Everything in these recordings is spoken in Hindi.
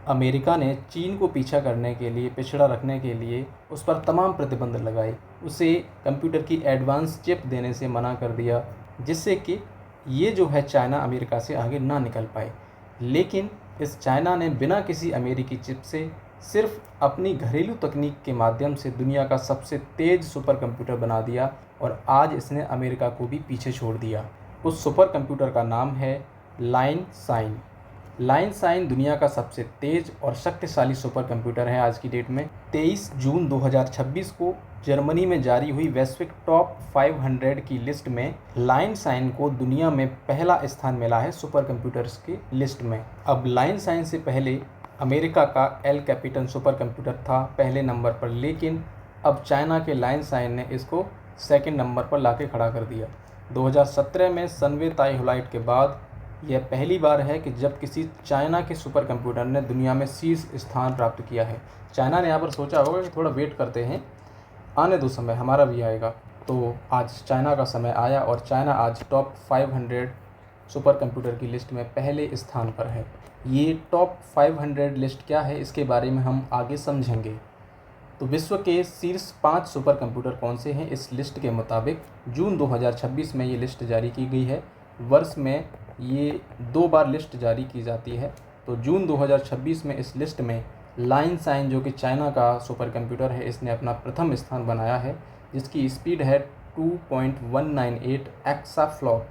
अमेरिका ने चीन को पीछा करने के लिए, पिछड़ा रखने के लिए उस पर तमाम प्रतिबंध लगाए। उसे कंप्यूटर की एडवांस चिप देने से मना कर दिया, जिससे कि ये जो है चाइना अमेरिका से आगे ना निकल पाए। लेकिन इस चाइना ने बिना किसी अमेरिकी चिप से सिर्फ अपनी घरेलू तकनीक के माध्यम से दुनिया का सबसे तेज़ सुपर कंप्यूटर बना दिया और आज इसने अमेरिका को भी पीछे छोड़ दिया। उस सुपर कंप्यूटर का नाम है लाइन साइन। लाइन साइन दुनिया का सबसे तेज़ और शक्तिशाली सुपर कंप्यूटर है आज की डेट में। 23 जून 2026 को जर्मनी में जारी हुई वैश्विक टॉप 500 की लिस्ट में लाइन साइन को दुनिया में पहला स्थान मिला है सुपर कंप्यूटर्स की लिस्ट में। अब लाइन साइन से पहले अमेरिका का एल कैपिटन सुपर कंप्यूटर था पहले नंबर पर, लेकिन अब चाइना के लाइन साइन ने इसको सेकंड नंबर पर लाके खड़ा कर दिया। 2017 में सनवे ताइहुलाइट के बाद यह पहली बार है कि जब किसी चाइना के सुपर कंप्यूटर ने दुनिया में शीर्ष स्थान प्राप्त किया है। चाइना ने यहाँ पर सोचा होगा कि थोड़ा वेट करते हैं, आने दो समय, हमारा भी आएगा। तो आज चाइना का समय आया और चाइना आज टॉप 500 सुपर कंप्यूटर की लिस्ट में पहले स्थान पर है। ये टॉप 500 लिस्ट क्या है, इसके बारे में हम आगे समझेंगे। तो विश्व के शीर्ष 5 सुपर कंप्यूटर कौन से हैं, इस लिस्ट के मुताबिक जून 2026 में ये लिस्ट जारी की गई है। वर्ष में ये 2 बार लिस्ट जारी की जाती है। तो जून 2026 में इस लिस्ट में लाइन साइन, जो कि चाइना का सुपर कंप्यूटर है, इसने अपना प्रथम स्थान बनाया है, जिसकी स्पीड है 2.198 एक्साफ्लॉप।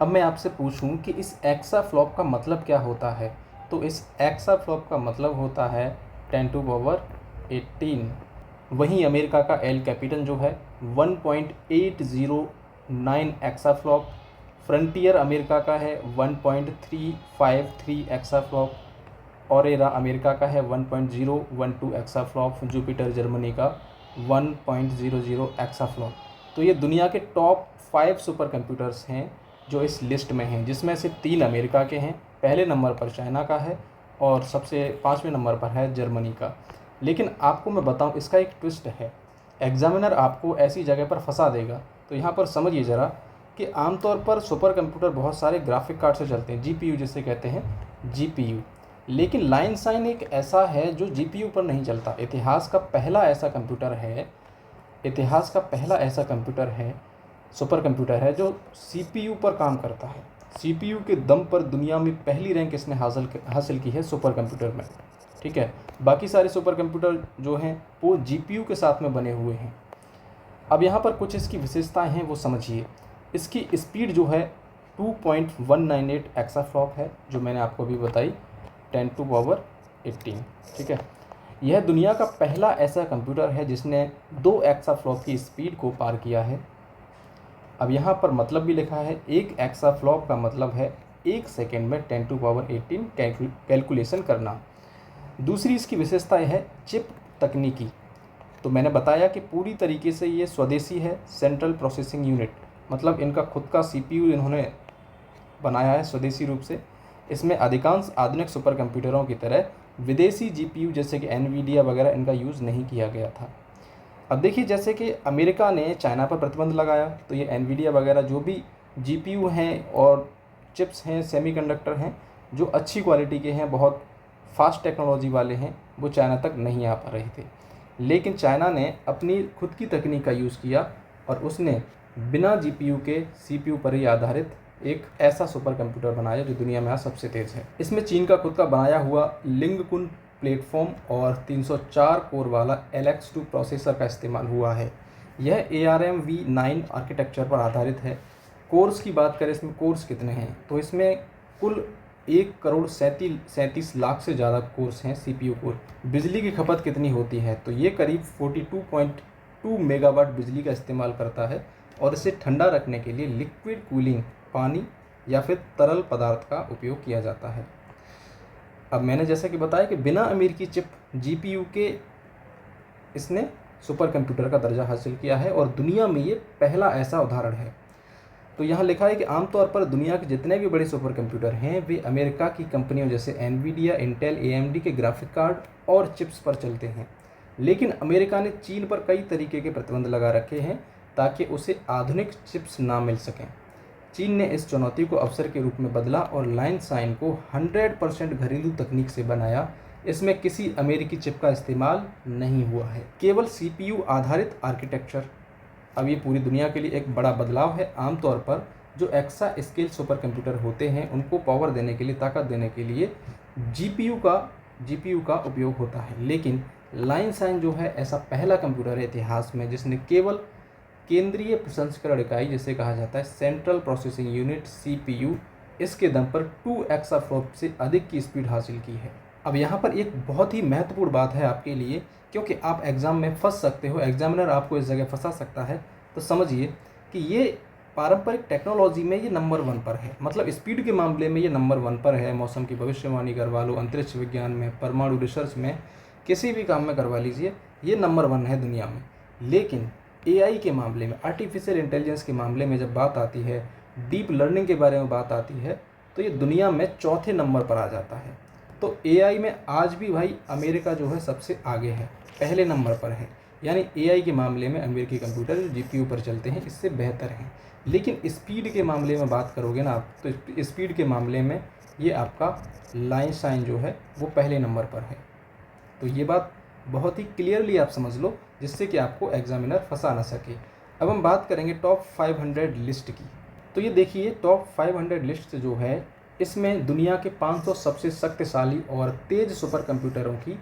अब मैं आपसे पूछूं कि इस एक्साफ्लॉप का मतलब क्या होता है, तो इस एक्साफ्लॉप का मतलब होता है 10⁻18। वहीं अमेरिका का एल कैपिटन जो है 1.809 एक्साफ्लॉप, फ्रंटियर अमेरिका का है 1.353 एक्साफ्लॉप, ऑरेरा अमेरिका का है 1.012 एक्साफ्लॉप, जुपिटर जर्मनी का 1.00 एक्साफ्लॉप। तो ये दुनिया के टॉप 5 सुपर कंप्यूटर्स हैं जो इस लिस्ट में हैं, जिसमें से 3 अमेरिका के हैं, पहले नंबर पर चाइना का है और सबसे 5वें नंबर पर है जर्मनी का। लेकिन आपको मैं बताऊं, इसका एक ट्विस्ट है। एग्जामिनर आपको ऐसी जगह पर फंसा देगा। तो यहाँ पर समझिए ज़रा कि आमतौर पर सुपर कंप्यूटर बहुत सारे ग्राफिक कार्ड से चलते हैं, जीपीयू जिसे कहते हैं, जीपीयू। लेकिन लाइन साइन एक ऐसा है जो जीपीयू पर नहीं चलता। इतिहास का पहला ऐसा कंप्यूटर है, सुपर कंप्यूटर है जो सीपीयू पर काम करता है। सीपीयू के दम पर दुनिया में पहली रैंक इसने हासिल की है सुपर कंप्यूटर में। ठीक है, बाकी सारे सुपर कंप्यूटर जो हैं वो जीपीयू के साथ में बने हुए हैं। अब यहाँ पर कुछ इसकी विशेषताएं हैं, वो समझिए। इसकी स्पीड जो है 2.198 एक्साफ्लॉप है, जो मैंने आपको अभी बताई, 10⁻18। ठीक है, यह दुनिया का पहला ऐसा कंप्यूटर है जिसने 2 एक्साफ्लॉप की स्पीड को पार किया है। अब यहाँ पर मतलब भी लिखा है, 1 एक्साफ्लॉप का मतलब है 1 सेकेंड में 10⁻18 कैलकुलेशन करना। दूसरी इसकी विशेषता है चिप तकनीकी। तो मैंने बताया कि पूरी तरीके से ये स्वदेशी है, सेंट्रल प्रोसेसिंग यूनिट, मतलब इनका खुद का सीपीयू इन्होंने बनाया है स्वदेशी रूप से। इसमें अधिकांश आधुनिक सुपर कंप्यूटरों की तरह विदेशी जीपीयू जैसे कि एनवीडिया वगैरह इनका यूज़ नहीं किया गया था। अब देखिए, जैसे कि अमेरिका ने चाइना पर प्रतिबंध लगाया, तो ये एनवीडिया वगैरह जो भी जीपीयू हैं और चिप्स हैं, सेमीकंडक्टर हैं, जो अच्छी क्वालिटी के हैं, बहुत फास्ट टेक्नोलॉजी वाले हैं, वो चाइना तक नहीं आ पा रहे थे। लेकिन चाइना ने अपनी खुद की तकनीक का यूज़ किया और उसने बिना जीपीयू के सीपीयू पर ही आधारित एक ऐसा सुपर कंप्यूटर बनाया जो दुनिया में आज सबसे तेज़ है। इसमें चीन का खुद का बनाया हुआ लिंगकुन प्लेटफॉर्म और 304 कोर वाला LX2 प्रोसेसर का इस्तेमाल हुआ है। यह ARM v9 आर्किटेक्चर पर आधारित है। कोर्स की बात करें, इसमें कोर्स कितने हैं, तो इसमें कुल 1,37,37,00,000 से ज़्यादा कोर्स हैं सीपीयू कोर। बिजली की खपत कितनी होती है, तो ये करीब 42.2 मेगावाट बिजली का इस्तेमाल करता है और इसे ठंडा रखने के लिए लिक्विड कूलिंग, पानी या फिर तरल पदार्थ का उपयोग किया जाता है। अब मैंने जैसा कि बताया कि बिना अमेरिकी चिप जीपीयू के इसने सुपर कंप्यूटर का दर्जा हासिल किया है और दुनिया में ये पहला ऐसा उदाहरण है। तो यहाँ लिखा है कि आमतौर पर दुनिया के जितने भी बड़े सुपर कंप्यूटर हैं वे अमेरिका की कंपनियों जैसे एनवीडिया, इंटेल, AMD के ग्राफिक कार्ड और चिप्स पर चलते हैं। लेकिन अमेरिका ने चीन पर कई तरीके के प्रतिबंध लगा रखे हैं ताकि उसे आधुनिक चिप्स ना मिल सकें। चीन ने इस चुनौती को अवसर के रूप में बदला और लाइन साइन को 100% घरेलू तकनीक से बनाया, इसमें किसी अमेरिकी चिप का इस्तेमाल नहीं हुआ है, केवल CPU आधारित आर्किटेक्चर। अब ये पूरी दुनिया के लिए एक बड़ा बदलाव है। आमतौर पर जो एक्सा स्केल सुपर कंप्यूटर होते हैं उनको पावर देने के लिए, ताकत देने के लिए GPU का उपयोग होता है, लेकिन लाइनसाइन जो है ऐसा पहला कंप्यूटर है इतिहास में जिसने केवल केंद्रीय प्रसंस्करण इकाई जिसे कहा जाता है सेंट्रल प्रोसेसिंग यूनिट CPU, इसके दम पर 2 एक्साफ्लॉप से अधिक की स्पीड हासिल की है। अब यहाँ पर एक बहुत ही महत्वपूर्ण बात है आपके लिए, क्योंकि आप एग्ज़ाम में फंस सकते हो, एग्जामिनर आपको इस जगह फंसा सकता है। तो समझिए कि ये पारंपरिक टेक्नोलॉजी में ये नंबर 1 पर है, मतलब स्पीड के मामले में ये नंबर 1 पर है। मौसम की भविष्यवाणी करवा लो, अंतरिक्ष विज्ञान में, परमाणु रिसर्च में, किसी भी काम में करवा लीजिए, ये नंबर 1 है दुनिया में। लेकिन AI के मामले में, आर्टिफिशियल इंटेलिजेंस के मामले में जब बात आती है, डीप लर्निंग के बारे में बात आती है, तो ये दुनिया में चौथे नंबर पर आ जाता है। तो AI में आज भी भाई अमेरिका जो है सबसे आगे है, पहले नंबर पर है। यानी AI के मामले में अमेरिकी कंप्यूटर जो GPU पर चलते हैं इससे बेहतर हैं। लेकिन स्पीड के मामले में बात करोगे ना आप, तो स्पीड के मामले में ये आपका लाइनसाइन जो है वो पहले नंबर पर है। तो ये बात बहुत ही क्लियरली आप समझ लो, जिससे कि आपको एग्जामिनर फंसा ना सके। अब हम बात करेंगे टॉप 500 लिस्ट की। तो ये देखिए, टॉप 500 लिस्ट जो है इसमें दुनिया के 500 सबसे शक्तिशाली और तेज सुपर कंप्यूटरों की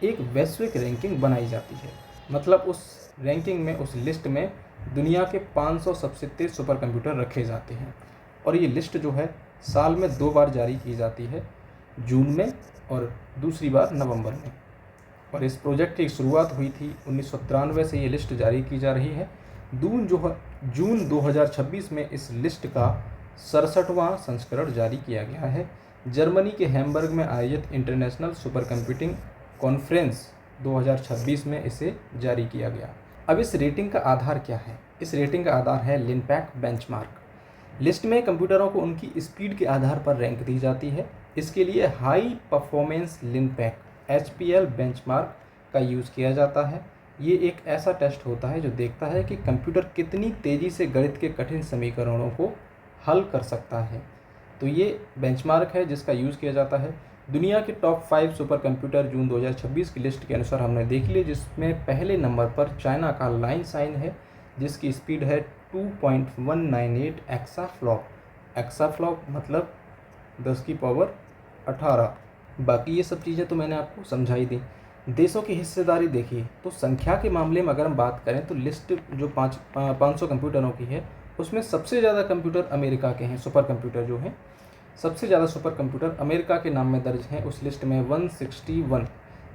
एक वैश्विक रैंकिंग बनाई जाती है। मतलब उस रैंकिंग में, उस लिस्ट में दुनिया के 500 सबसे तेज सुपर कंप्यूटर रखे जाते हैं। और ये लिस्ट जो है साल में 2 बार जारी की जाती है, जून में और दूसरी बार नवंबर में। और इस प्रोजेक्ट की शुरुआत हुई थी 1993 से ये लिस्ट जारी की जा रही है। जून 2026 में इस लिस्ट का 67वां संस्करण जारी किया गया है। जर्मनी के हैम्बर्ग में आयोजित इंटरनेशनल सुपर कंप्यूटिंग कॉन्फ्रेंस 2026 में इसे जारी किया गया। अब इस रेटिंग का आधार क्या है? इस रेटिंग का आधार है लिनपैक बेंचमार्क। लिस्ट में कंप्यूटरों को उनकी स्पीड के आधार पर रैंक दी जाती है। इसके लिए हाई परफॉर्मेंस लिनपैक HPL बेंचमार्क का यूज़ किया जाता है। ये एक ऐसा टेस्ट होता है जो देखता है कि कंप्यूटर कितनी तेज़ी से गणित के कठिन समीकरणों को हल कर सकता है। तो ये बेंचमार्क है जिसका यूज़ किया जाता है। दुनिया के टॉप 5 सुपर कंप्यूटर जून 2026 की लिस्ट के अनुसार हमने देख लिए, जिसमें पहले नंबर पर चाइना का लाइनसाइन है जिसकी स्पीड है 2.198 एक्साफ्लॉप। एक्साफ्लॉप मतलब 10 की पावर 18। बाकी ये सब चीज़ें तो मैंने आपको समझाई दी। देशों की हिस्सेदारी देखिए, तो संख्या के मामले में अगर हम बात करें तो लिस्ट जो 500 कंप्यूटरों की है उसमें सबसे ज़्यादा कंप्यूटर अमेरिका के हैं। सुपर कंप्यूटर जो हैं, सबसे ज़्यादा सुपर कंप्यूटर अमेरिका के नाम में दर्ज हैं उस लिस्ट में 161।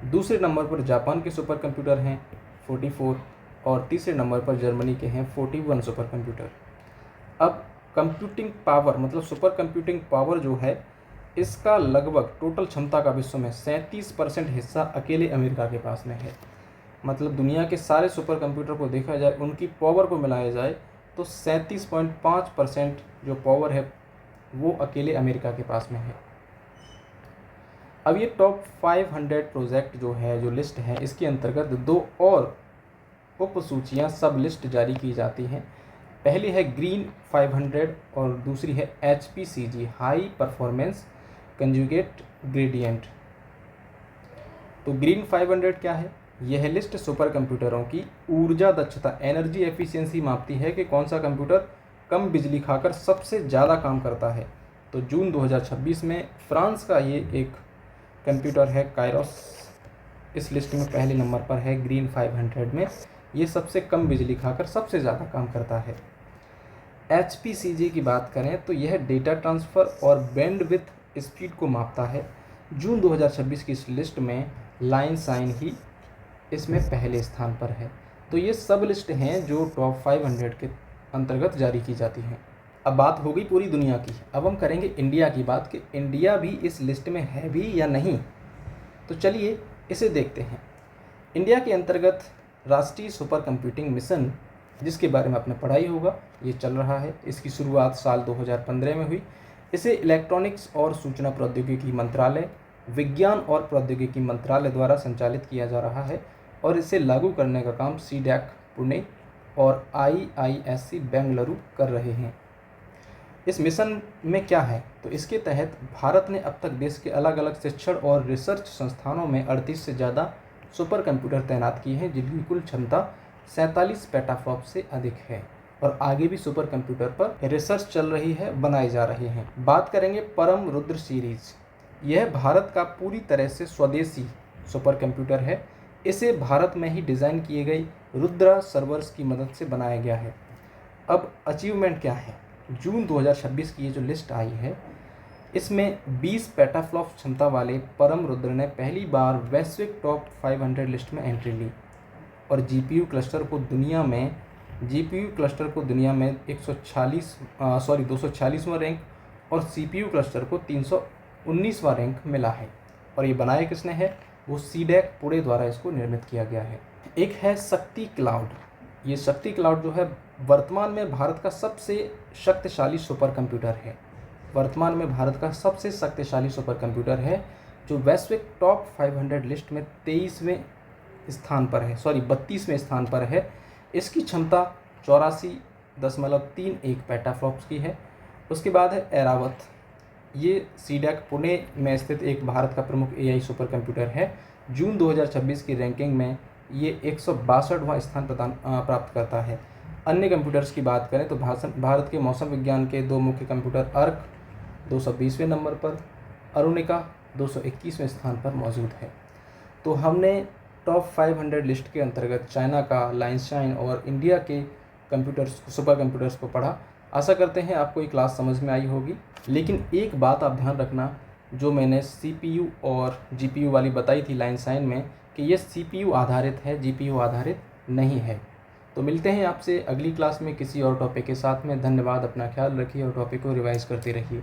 दूसरे नंबर पर जापान के सुपर कंप्यूटर हैं 44 और तीसरे नंबर पर जर्मनी के हैं 41 सुपर कंप्यूटर। अब कंप्यूटिंग पावर मतलब सुपर कंप्यूटिंग पावर जो है, इसका लगभग टोटल क्षमता का विश्व में 37% हिस्सा अकेले अमेरिका के पास में है। मतलब दुनिया के सारे सुपर कंप्यूटर को देखा जाए, उनकी पावर को मिलाया जाए तो 37.5% जो पावर है वो अकेले अमेरिका के पास में है। अब ये टॉप 500 प्रोजेक्ट जो है, जो लिस्ट है, इसके अंतर्गत 2 और उप सूचियाँ सब लिस्ट जारी की जाती हैं। पहली है ग्रीन 500 और दूसरी है HPCG high performance conjugate gradient. तो ग्रीन 500 क्या है? यह लिस्ट सुपर कंप्यूटरों की ऊर्जा दक्षता एनर्जी एफिशिएंसी मापती है कि कौन सा कंप्यूटर कम बिजली खाकर सबसे ज़्यादा काम करता है। तो जून 2026 में फ्रांस का ये एक कंप्यूटर है कायरोस, इस लिस्ट में पहले नंबर पर है ग्रीन 500 में। ये सबसे कम बिजली खाकर सबसे ज़्यादा काम करता है। HPCG की बात करें तो यह डेटा ट्रांसफ़र और बैंडविड्थ स्पीड को मापता है। जून 2026 की इस लिस्ट में लाइनसाइन ही इसमें पहले स्थान पर है। तो ये सब लिस्ट हैं जो टॉप 500 के अंतर्गत जारी की जाती हैं। अब बात हो गई पूरी दुनिया की, अब हम करेंगे इंडिया की बात कि इंडिया भी इस लिस्ट में है भी या नहीं। तो चलिए इसे देखते हैं। इंडिया के अंतर्गत राष्ट्रीय सुपर कंप्यूटिंग मिशन, जिसके बारे में आपने पढ़ाई होगा, ये चल रहा है। इसकी शुरुआत साल 2015 में हुई। इसे इलेक्ट्रॉनिक्स और सूचना प्रौद्योगिकी मंत्रालय, विज्ञान और प्रौद्योगिकी मंत्रालय द्वारा संचालित किया जा रहा है और इसे लागू करने का काम CDAC पुणे और IISc बेंगलुरु कर रहे हैं। इस मिशन में क्या है, तो इसके तहत भारत ने अब तक देश के अलग अलग शिक्षण और रिसर्च संस्थानों में 38 से ज़्यादा सुपर कंप्यूटर तैनात किए हैं, जिनकी कुल क्षमता 47 पेटाफ्लॉप से अधिक है और आगे भी सुपर कंप्यूटर पर रिसर्च चल रही है, बनाए जा रहे हैं। बात करेंगे परम रुद्र सीरीज। यह भारत का पूरी तरह से स्वदेशी सुपर कंप्यूटर है। इसे भारत में ही डिज़ाइन किए गई रुद्रा सर्वर्स की मदद से बनाया गया है। अब अचीवमेंट क्या है, जून 2026 की ये जो लिस्ट आई है, इसमें 20 पेटाफ्लॉप क्षमता वाले परम रुद्र ने पहली बार वैश्विक टॉप 500 लिस्ट में एंट्री ली और जीपीयू क्लस्टर को दुनिया में 246वां रैंक और सीपीयू क्लस्टर को 319वां रैंक मिला है। और ये बनाया किसने है, वो सीडैक पुणे द्वारा इसको निर्मित किया गया है। एक है शक्ति क्लाउड। ये शक्ति क्लाउड जो है वर्तमान में भारत का सबसे शक्तिशाली सुपर कंप्यूटर है। जो वैश्विक टॉप 500 लिस्ट में 32वें स्थान पर है। इसकी क्षमता 84.31 पेटाफ्लॉप्स की है। उसके बाद है ऐरावत। ये सीडैक पुणे में स्थित एक भारत का प्रमुख एआई सुपर कंप्यूटर है। जून 2026 की रैंकिंग में ये 162वां स्थान प्राप्त करता है। अन्य कंप्यूटर्स की बात करें तो भारत के मौसम विज्ञान के 2 मुख्य कंप्यूटर अर्क 220वें नंबर पर, अरुणिका 221वें स्थान पर मौजूद है। तो हमने टॉप 500 लिस्ट के अंतर्गत चाइना का लाइनशाइन और इंडिया के सुपर कंप्यूटर्स को पढ़ा। आशा करते हैं आपको ये क्लास समझ में आई होगी। लेकिन एक बात आप ध्यान रखना, जो मैंने सीपीयू और जीपीयू वाली बताई थी लाइनशाइन में, कि ये सीपीयू आधारित है, जीपीयू आधारित नहीं है। तो मिलते हैं आपसे अगली क्लास में किसी और टॉपिक के साथ में। धन्यवाद, अपना ख्याल रखिए और टॉपिक को रिवाइज करते रहिए।